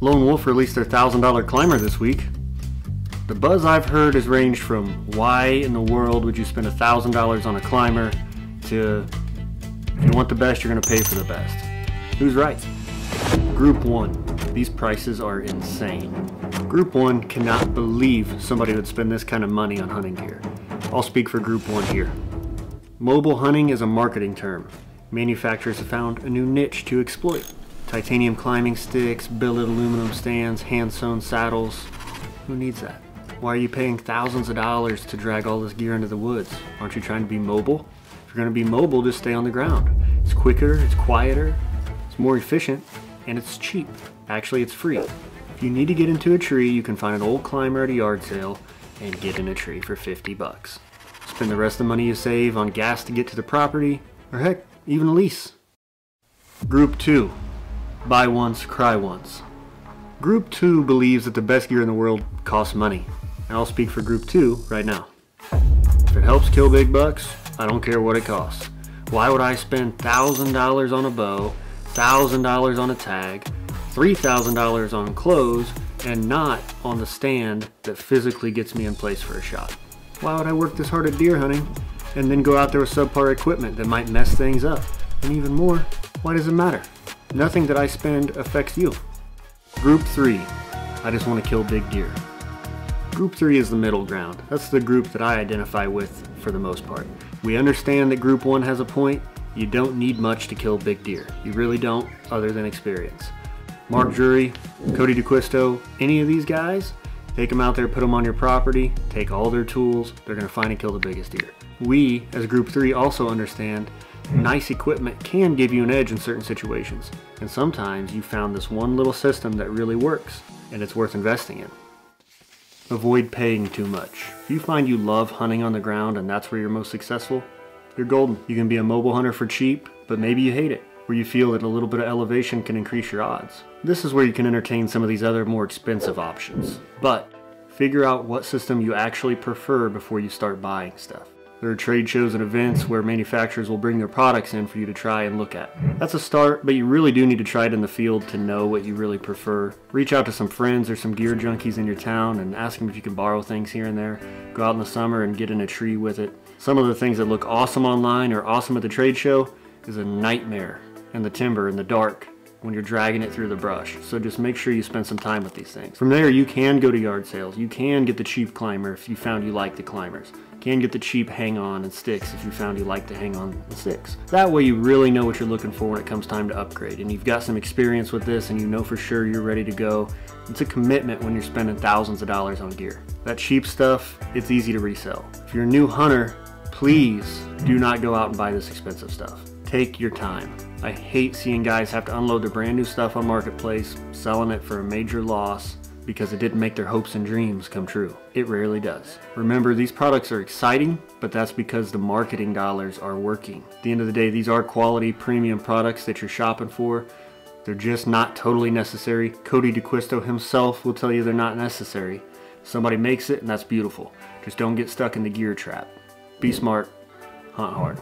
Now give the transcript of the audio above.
Lone Wolf released their $1,000 climber this week. The buzz I've heard has ranged from why in the world would you spend $1,000 on a climber to if you want the best, you're going to pay for the best. Who's right? Group 1. These prices are insane. Group 1 cannot believe somebody would spend this kind of money on hunting gear. I'll speak for Group 1 here. Mobile hunting is a marketing term. Manufacturers have found a new niche to exploit. Titanium climbing sticks, billet aluminum stands, hand-sewn saddles. Who needs that? Why are you paying thousands of dollars to drag all this gear into the woods? Aren't you trying to be mobile? If you're going to be mobile, just stay on the ground. It's quicker, it's quieter, it's more efficient, and it's cheap. Actually, it's free. If you need to get into a tree, you can find an old climber at a yard sale and get in a tree for 50 bucks. Spend the rest of the money you save on gas to get to the property, or heck, even a lease. Group 2. Buy once, cry once. Group 2 believes that the best gear in the world costs money. And I'll speak for Group 2 right now. If it helps kill big bucks, I don't care what it costs. Why would I spend $1,000 on a bow, $1,000 on a tag, $3,000 on clothes, and not on the stand that physically gets me in place for a shot? Why would I work this hard at deer hunting and then go out there with subpar equipment that might mess things up? And even more, why does it matter? Nothing that I spend affects you. Group 3. I just want to kill big deer. Group 3 is the middle ground. That's the group that I identify with for the most part. We understand that Group 1 has a point. You don't need much to kill big deer. You really don't, other than experience. Mark Drury, Cody DeQuisto, any of these guys, take them out there, put them on your property, take all their tools, they're going to find and kill the biggest deer. We, as Group 3, also understand nice equipment can give you an edge in certain situations. And sometimes you found this one little system that really works, and it's worth investing in. Avoid paying too much. If you find you love hunting on the ground and that's where you're most successful, you're golden. You can be a mobile hunter for cheap, but maybe you hate it, where you feel that a little bit of elevation can increase your odds. This is where you can entertain some of these other more expensive options. But figure out what system you actually prefer before you start buying stuff. There are trade shows and events where manufacturers will bring their products in for you to try and look at. That's a start, but you really do need to try it in the field to know what you really prefer. Reach out to some friends or some gear junkies in your town and ask them if you can borrow things here and there. Go out in the summer and get in a tree with it. Some of the things that look awesome online or awesome at the trade show is a nightmare in the timber in the dark when you're dragging it through the brush. So just make sure you spend some time with these things. From there, you can go to yard sales. You can get the cheap climber if you found you like the climbers. You can get the cheap hang-on and sticks if you found you like to hang on and sticks. That way you really know what you're looking for when it comes time to upgrade, and you've got some experience with this and you know for sure you're ready to go. It's a commitment when you're spending thousands of dollars on gear. That cheap stuff, it's easy to resell. If you're a new hunter, please do not go out and buy this expensive stuff. Take your time. I hate seeing guys have to unload their brand new stuff on Marketplace, selling it for a major loss because it didn't make their hopes and dreams come true. It rarely does. Remember, these products are exciting, but that's because the marketing dollars are working. At the end of the day, these are quality premium products that you're shopping for. They're just not totally necessary. Cody DeQuisto himself will tell you they're not necessary. Somebody makes it and that's beautiful. Just don't get stuck in the gear trap. Be smart, hunt hard.